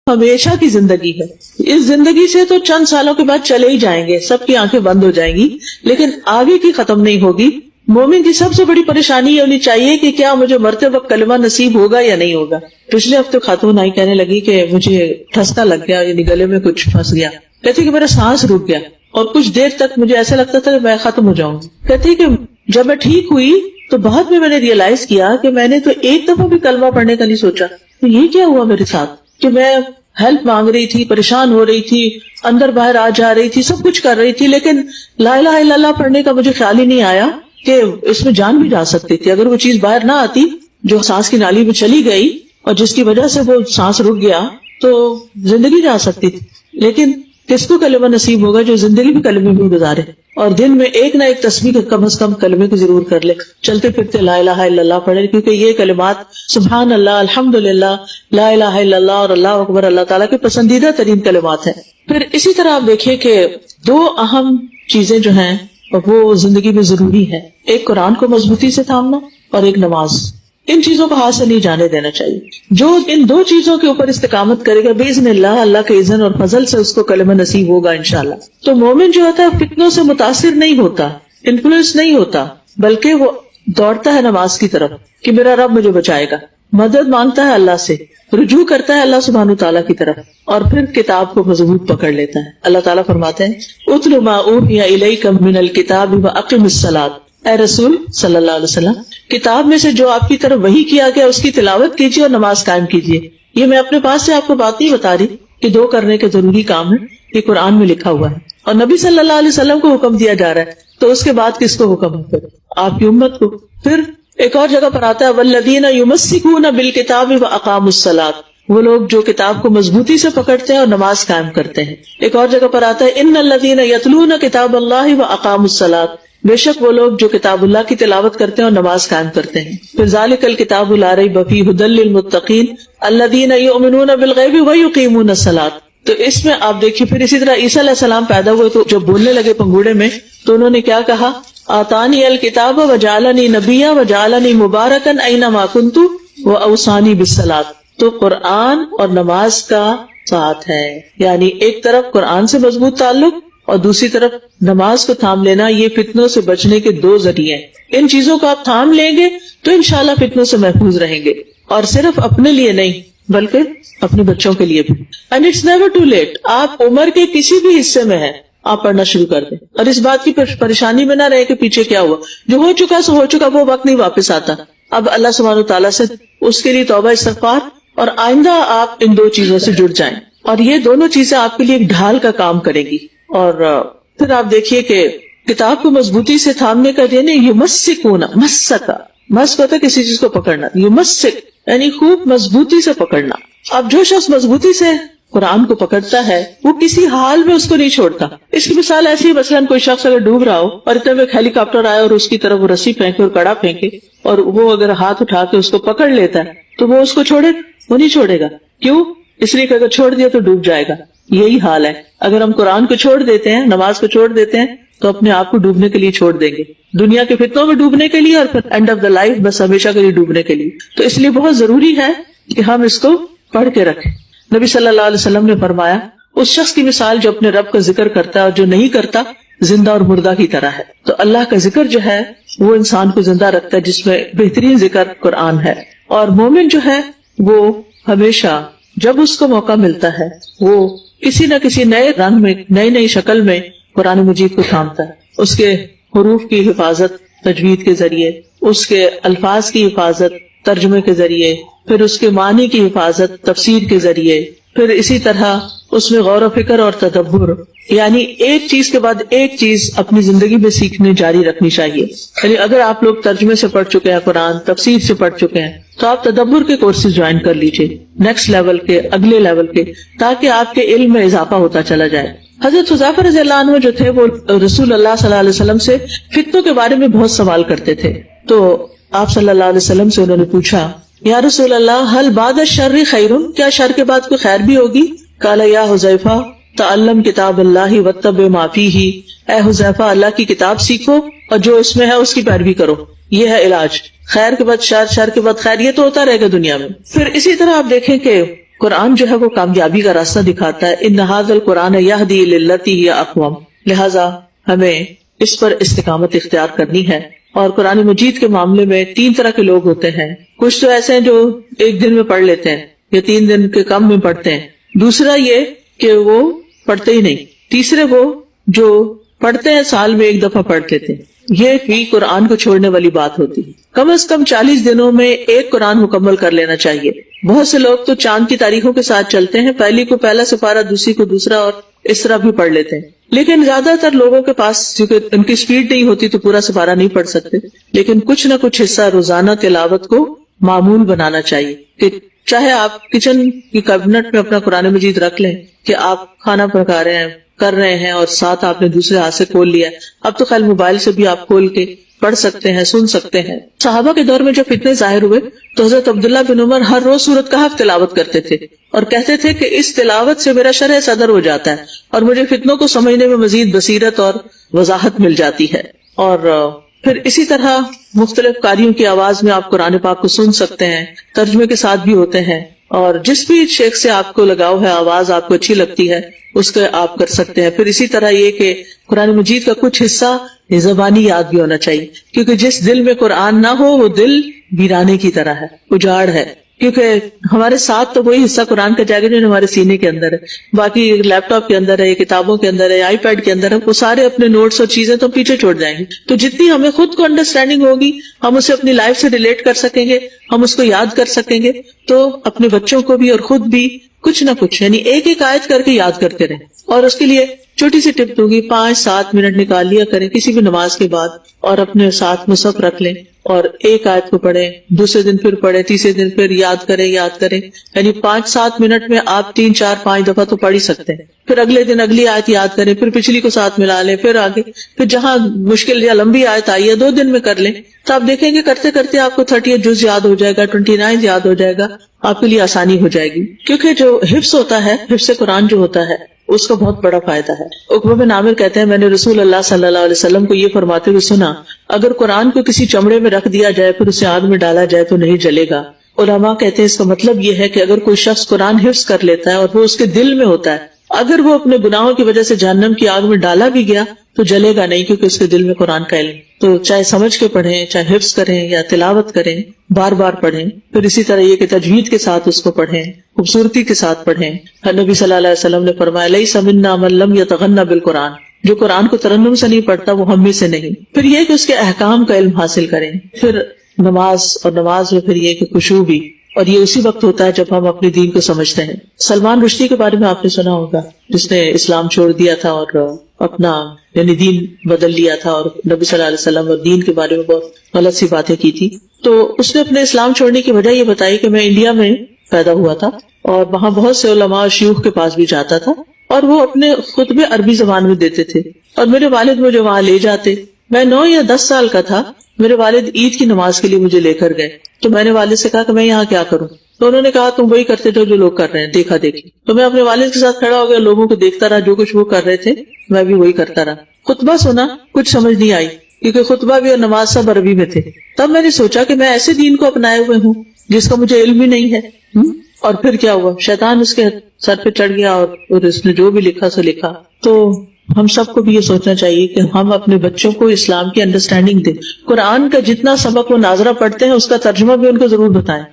ہمیشہ کی زندگی ہے. اس زندگی سے تو چند سالوں کے بعد چلے ہی جائیں گے, سب کی آنکھیں بند ہو جائیں گی, لیکن آگے کی ختم نہیں ہوگی. مومن کی سب سے بڑی پریشانی یہ ہونی چاہیے کہ کیا مجھے مرتے وقت کلمہ نصیب ہوگا یا نہیں ہوگا. پچھلے ہفتے خاتون آئی, کہنے لگی کہ مجھے ٹھسکا لگ گیا, یعنی گلے میں کچھ پھنس گیا. کہتی کہ میرا سانس رک گیا اور کچھ دیر تک مجھے ایسا لگتا تھا کہ میں ختم ہو جاؤں گی. کہتی کہ جب میں ٹھیک ہوئی تو بعد میں نے ریئلائز کیا کہ میں نے تو ایک دفعہ بھی کلمہ پڑھنے کا نہیں سوچا. تو یہ کیا ہوا میرے ساتھ کہ میں ہیلپ مانگ رہی تھی, پریشان ہو رہی تھی, اندر باہر آ جا رہی تھی, سب کچھ کر رہی تھی, لیکن لا الہ الا اللہ پڑھنے کا مجھے خیال ہی نہیں آیا کہ اس میں جان بھی جا سکتی تھی. اگر وہ چیز باہر نہ آتی جو سانس کی نالی میں چلی گئی اور جس کی وجہ سے وہ سانس رک گیا تو زندگی جا سکتی تھی. لیکن کس کو کلمہ نصیب ہوگا جو زندگی بھی کلمے میں گزارے اور دن میں ایک نہ ایک تسبیح کم از کم کلمے کو ضرور کر لے, چلتے پھرتے لا الہ الا اللہ پڑھے, کیونکہ یہ کلمات سبحان اللہ, الحمدللہ, لا الہ الا اللہ اور اللہ اکبر اللہ تعالیٰ کے پسندیدہ ترین کلمات ہیں. پھر اسی طرح آپ دیکھیے کہ دو اہم چیزیں جو ہیں وہ زندگی میں ضروری ہے, ایک قرآن کو مضبوطی سے تھامنا اور ایک نماز. ان چیزوں کو ہاتھ سے نہیں جانے دینا چاہیے. جو ان دو چیزوں کے اوپر استقامت کرے گا باذن اللہ, اللہ کے اذن اور فضل سے اس کو کلمہ نصیب ہوگا انشاءاللہ. تو مومن جو ہوتا ہے فتنوں سے متاثر نہیں ہوتا, انفلوئنس نہیں ہوتا, بلکہ وہ دوڑتا ہے نماز کی طرف کہ میرا رب مجھے بچائے گا, مدد مانگتا ہے اللہ سے, رجوع کرتا ہے اللہ سبحانہ تعالیٰ کی طرف, اور پھر کتاب کو مضبوط پکڑ لیتا ہے. اللہ تعالیٰ فرماتے ہیں اتل ما اوحی الیک من الکتاب واقم الصلاۃ, اے رسول صلی اللہ علیہ وسلم کتاب میں سے جو آپ کی طرف وحی کیا گیا اس کی تلاوت کیجیے اور نماز قائم کیجیے. یہ میں اپنے پاس سے آپ کو بات نہیں بتا رہی کہ دو کرنے کے ضروری کام ہے, یہ قرآن میں لکھا ہوا ہے اور نبی صلی اللہ علیہ وسلم کو حکم دیا جا رہا ہے, تو اس کے بعد کس کو حکم ہے؟ آپ کی امت کو. پھر ایک اور جگہ پر آتا ہے والذین یمسکون بالکتاب واقاموا الصلاۃ, وہ لوگ جو کتاب کو مضبوطی سے پکڑتے ہیں اور نماز قائم کرتے ہیں. ایک اور جگہ پر آتا ہے ان الذین یتلون کتاب اللہ واقاموا الصلاۃ, بے شک وہ لوگ جو کتاب اللہ کی تلاوت کرتے ہیں اور نماز قائم کرتے ہیں. پھر ذالک الکتاب لا ریب فیہ ھدی للمتقین الذین یؤمنون بالغیب ویقیمون الصلاۃ. تو اس میں آپ دیکھیے پھر اسی طرح عیسیٰ علیہ السلام پیدا ہوئے تو جب بولنے لگے پنگوڑے میں تو انہوں نے کیا کہا, آتانی الکتاب وجعلنی نبیا وجعلنی مبارکا اینما کنت واوصانی بالصلاۃ. تو قرآن اور نماز کا ساتھ ہے, یعنی ایک طرف قرآن سے مضبوط تعلق اور دوسری طرف نماز کو تھام لینا. یہ فتنوں سے بچنے کے دو ذریعے ہیں. ان چیزوں کو آپ تھام لیں گے تو انشاءاللہ فتنوں سے محفوظ رہیں گے, اور صرف اپنے لیے نہیں بلکہ اپنے بچوں کے لیے بھی. And it's never too late, آپ عمر کے کسی بھی حصے میں ہیں آپ پڑھنا شروع کر دیں, اور اس بات کی پریشانی میں نہ رہے کہ پیچھے کیا ہوا, جو ہو چکا سو ہو چکا, وہ وقت نہیں واپس آتا. اب اللہ سبحانہ تعالیٰ سے اس کے لیے توبہ استغفار, اور آئندہ آپ ان دو چیزوں سے جڑ جائیں, اور یہ دونوں چیزیں آپ کے لیے ایک ڈھال کا کام کرے گی. اور پھر آپ دیکھیے کہ کتاب کو مضبوطی سے تھامنے کا یعنی یمسکون, مسکا, مسک ہوتا ہے کسی چیز کو پکڑنا, یمسک یعنی خوب مضبوطی سے پکڑنا. اب جو شخص مضبوطی سے قرآن کو پکڑتا ہے وہ کسی حال میں اس کو نہیں چھوڑتا. اس کی مثال ایسی ہے, مثلاً کوئی شخص اگر ڈوب رہا ہو اور اتنے میں ایک ہیلی کاپٹر آئے اور اس کی طرف وہ رسی پھینکے اور کڑا پھینکے, اور وہ اگر ہاتھ اٹھا کے اس کو پکڑ لیتا ہے تو وہ اس کو چھوڑے, وہ نہیں چھوڑے گا. کیوں؟ اس لیے کہ اگر چھوڑ دیا تو ڈوب جائے گا. یہی حال ہے, اگر ہم قرآن کو چھوڑ دیتے ہیں, نماز کو چھوڑ دیتے ہیں, تو اپنے آپ کو ڈوبنے کے لیے چھوڑ دیں گے, دنیا کے فتنوں میں ڈوبنے کے لیے, اور پھر اینڈ آف دا لائف بس ہمیشہ کے لیے ڈوبنے کے لیے. تو اس لیے بہت ضروری ہے کہ ہم اس کو پڑھ کے رکھیں. نبی صلی اللہ علیہ وسلم نے فرمایا اس شخص کی مثال جو اپنے رب کا ذکر کرتا ہے اور جو نہیں کرتا زندہ اور مردہ کی طرح ہے. تو اللہ کا ذکر جو ہے وہ انسان کو زندہ رکھتا ہے, جس میں بہترین ذکر قرآن ہے. اور مومن جو ہے وہ ہمیشہ جب اس کو موقع ملتا ہے وہ کسی نہ کسی نئے رنگ میں, نئی نئی شکل میں قرآن مجید کو تھامتا ہے. اس کے حروف کی حفاظت تجوید کے ذریعے, اس کے الفاظ کی حفاظت ترجمے کے ذریعے, پھر اس کے معنی کی حفاظت تفسیر کے ذریعے, پھر اسی طرح اس میں غور و فکر اور تدبر, یعنی ایک چیز کے بعد ایک چیز اپنی زندگی میں سیکھنے جاری رکھنی چاہیے. یعنی اگر آپ لوگ ترجمے سے پڑھ چکے ہیں, قرآن تفسیر سے پڑھ چکے ہیں, تو آپ تدبر کے کورسز جوائن کر لیجئے, نیکسٹ لیول کے, اگلے لیول کے, تاکہ آپ کے علم میں اضافہ ہوتا چلا جائے. حضرت حذیفہ رضی اللہ عنہ جو تھے وہ رسول اللہ صلی اللہ علیہ وسلم سے فتنوں کے بارے میں بہت سوال کرتے تھے. تو آپ صلی اللہ علیہ وسلم سے انہوں نے پوچھا, یا رسول اللہ هل بعد الشر خیر, کیا شر کے بعد کوئی خیر بھی ہوگی؟ قال یا حذیفہ تعلم کتاب اللہ واتبع ما فیہ, اے حذیفہ اللہ کی کتاب سیکھو اور جو اس میں ہے اس کی پیروی کرو, یہ ہے علاج. خیر کے بعد شر, شر کے بعد خیر, یہ تو ہوتا رہے گا دنیا میں. پھر اسی طرح آپ دیکھیں کہ قرآن جو ہے وہ کامیابی کا راستہ دکھاتا ہے. ان ھذا القرآن یہدی للتی ہی اقوم، لہذا ہمیں اس پر استقامت اختیار کرنی ہے. اور قرآن مجید کے معاملے میں 3 طرح کے لوگ ہوتے ہیں. کچھ تو ایسے ہیں جو ایک دن میں پڑھ لیتے ہیں یا 3 دن کے کم میں پڑھتے ہیں. دوسرا یہ کہ وہ پڑھتے ہی نہیں. تیسرے وہ جو پڑھتے ہیں سال میں ایک دفعہ پڑھ لیتے ہیں. یہ بھی قرآن کو چھوڑنے والی بات ہوتی ہے. کم از کم 40 دنوں میں ایک قرآن مکمل کر لینا چاہیے. بہت سے لوگ تو چاند کی تاریخوں کے ساتھ چلتے ہیں، پہلی کو پہلا سپارہ، دوسری کو دوسرا، اور اس طرح بھی پڑھ لیتے ہیں. لیکن زیادہ تر لوگوں کے پاس کیونکہ ان کی سپیڈ نہیں ہوتی تو پورا سپارہ نہیں پڑھ سکتے. لیکن کچھ نہ کچھ حصہ روزانہ تلاوت کو معمول بنانا چاہیے. کہ چاہے آپ کچن کی کیبنٹ میں اپنا قرآن مجید رکھ لیں کہ آپ کھانا پکا رہے ہیں، کر رہے ہیں، اور ساتھ آپ نے دوسرے ہاتھ سے کھول لیا. اب تو خیر موبائل سے بھی آپ کھول کے پڑھ سکتے ہیں، سن سکتے ہیں. صحابہ کے دور میں جب فتنے ظاہر ہوئے تو حضرت عبداللہ بن عمر ہر روز سورۃ کہف تلاوت کرتے تھے اور کہتے تھے کہ اس تلاوت سے میرا شرح صدر ہو جاتا ہے اور مجھے فتنوں کو سمجھنے میں مزید بصیرت اور وضاحت مل جاتی ہے. اور پھر اسی طرح مختلف قاریوں کی آواز میں آپ قرآن پاک کو سن سکتے ہیں، ترجمے کے ساتھ بھی ہوتے ہیں. اور جس بھی شیخ سے آپ کو لگاؤ ہے، آواز آپ کو اچھی لگتی ہے، اس کا آپ کر سکتے ہیں. پھر اسی طرح یہ کہ قرآن مجید کا کچھ حصہ زبانی یاد بھی ہونا چاہیے، کیونکہ جس دل میں قرآن نہ ہو وہ دل ویرانے کی طرح ہے، اجاڑ ہے. کیونکہ ہمارے ساتھ تو وہی حصہ قرآن کا جائے گا جو ہمارے سینے کے اندر ہے، باقی لیپ ٹاپ کے اندر ہے، کتابوں کے اندر ہے، آئی پیڈ کے اندر ہے، وہ سارے اپنے نوٹس اور چیزیں تو پیچھے چھوڑ جائیں گے. تو جتنی ہمیں خود کو انڈرسٹینڈنگ ہوگی، ہم اسے اپنی لائف سے ریلیٹ کر سکیں گے، ہم اس کو یاد کر سکیں گے. تو اپنے بچوں کو بھی اور خود بھی کچھ نہ کچھ یعنی ایک ایک آیت کر کے یاد کرتے رہیں. اور اس کے لیے چھوٹی سی ٹپ دوں گی، 5-7 منٹ نکال لیا کریں کسی بھی نماز کے بعد اور اپنے ساتھ مصحف رکھ لیں اور ایک آیت کو پڑھیں، دوسرے دن پھر پڑھیں، تیسرے دن پھر یاد کریں. یعنی 5-7 منٹ میں آپ 3-4-5 دفعہ تو پڑھ ہی سکتے ہیں. پھر اگلے دن اگلی آیت یاد کریں، پھر پچھلی کو ساتھ ملا لیں، پھر آگے، پھر جہاں مشکل یا لمبی آیت آئی ہے 2 دن میں کر لیں. تو آپ دیکھیں گے کرتے کرتے آپ کو 38 جز یاد ہو جائے گا، 29 یاد ہو جائے گا، آپ کے لیے آسانی ہو جائے گی. کیونکہ جو حفظ ہوتا ہے، حفظ قرآن جو ہوتا ہے، اس کا بہت بڑا فائدہ ہے. عقبہ بن عامر کہتے ہیں میں نے رسول اللہ صلی اللہ علیہ وسلم کو یہ فرماتے ہوئے سنا، اگر قرآن کو کسی چمڑے میں رکھ دیا جائے پھر اسے آگ میں ڈالا جائے تو نہیں جلے گا. علماء کہتے ہیں اس کا مطلب یہ ہے کہ اگر کوئی شخص قرآن حفظ کر لیتا ہے اور وہ اس کے دل میں ہوتا ہے، اگر وہ اپنے گناہوں کی وجہ سے جہنم کی آگ میں ڈالا بھی گیا تو جلے گا نہیں، کیونکہ اس کے دل میں قرآن کا علم. تو چاہے سمجھ کے پڑھیں، چاہے حفظ کریں یا تلاوت کریں، بار بار پڑھیں. پھر اسی طرح یہ کہ تجوید کے ساتھ اس کو پڑھیں، خوبصورتی کے ساتھ پڑھیں. نبی صلی اللہ علیہ وسلم نے فرمایا لیس منا من لم یتغنى بالقرآن، جو قرآن کو ترنم سے نہیں پڑھتا وہ ہم میں سے نہیں. پھر یہ کہ اس کے احکام کا علم حاصل کریں. پھر نماز، اور نماز میں پھر یہ کہ خشوع بھی، اور یہ اسی وقت ہوتا ہے جب ہم اپنے دین کو سمجھتے ہیں. سلمان رشدی کے بارے میں آپ نے سنا ہوگا، جس نے اسلام چھوڑ دیا تھا اور اپنا یعنی دین بدل لیا تھا اور نبی صلی اللہ علیہ وسلم اور دین کے بارے میں بہت غلط سی باتیں کی تھی. تو اس نے اپنے اسلام چھوڑنے کی وجہ یہ بتائی کہ میں انڈیا میں پیدا ہوا تھا اور وہاں بہت سے علماء اور شیوخ کے پاس بھی جاتا تھا اور وہ اپنے خطبے عربی زبان میں دیتے تھے اور میرے والد مجھے وہاں لے جاتے. میں 9 یا 10 سال کا تھا، میرے والد عید کی نماز کے لیے مجھے لے کر گئے. تو میں نے والد سے کہا کہ میں یہاں کیا کروں؟ تو انہوں نے کہا تم وہی کرتے جو لوگ کر رہے ہیں، دیکھا دیکھی. تو میں اپنے والد کے ساتھ کھڑا ہو گیا، لوگوں کو دیکھتا رہا، جو کچھ وہ کر رہے تھے میں بھی وہی کرتا رہا. خطبہ سنا، کچھ سمجھ نہیں آئی کیونکہ خطبہ بھی اور نماز سب عربی میں تھے. تب میں نے سوچا کہ میں ایسے دین کو اپنائے ہوئے ہوں جس کا مجھے علم ہی نہیں ہے. اور پھر کیا ہوا، شیطان اس کے سر پہ چڑھ گیا اور اس نے جو بھی لکھا سو لکھا. تو ہم سب کو بھی یہ سوچنا چاہیے کہ ہم اپنے بچوں کو اسلام کی انڈرسٹینڈنگ دیں. قرآن کا جتنا سبق وہ ناظرہ پڑھتے ہیں اس کا ترجمہ بھی ان کو ضرور بتائیں.